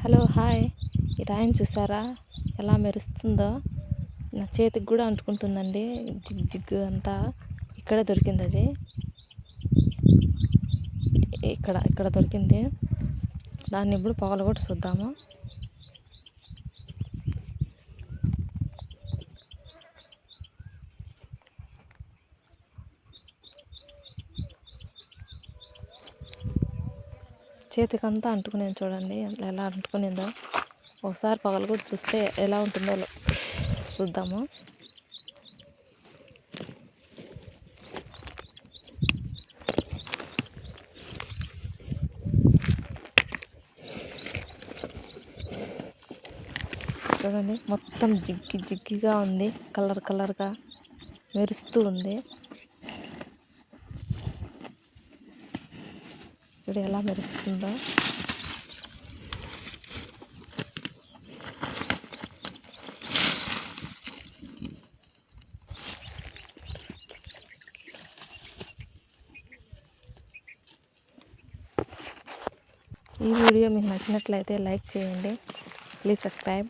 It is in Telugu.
Hello hi. ఈ రాయిని చూసారా ఎలా మెరుస్తుందో? నా చేతికి కూడా అంటుకుంటుందండి. జిగ్గు అంతా ఇక్కడే దొరికింది. అది ఇక్కడ దొరికింది. దాన్ని ఇప్పుడు పగలగొట్టి చూద్దాము. చేతికంతా అంటుకునేది చూడండి, ఎలా అంటుకునేదో. ఒకసారి పగలగొట్టి చూస్తే ఎలా ఉంటుందో చూద్దాము. చూడండి, మొత్తం జిగ్గిగా ఉంది, కలర్గా మెరుస్తూ ఉంది. చూడు ఎలా మెరుస్తుందో. ఈ వీడియో మీకు నచ్చినట్లయితే లైక్ చేయండి. Please subscribe.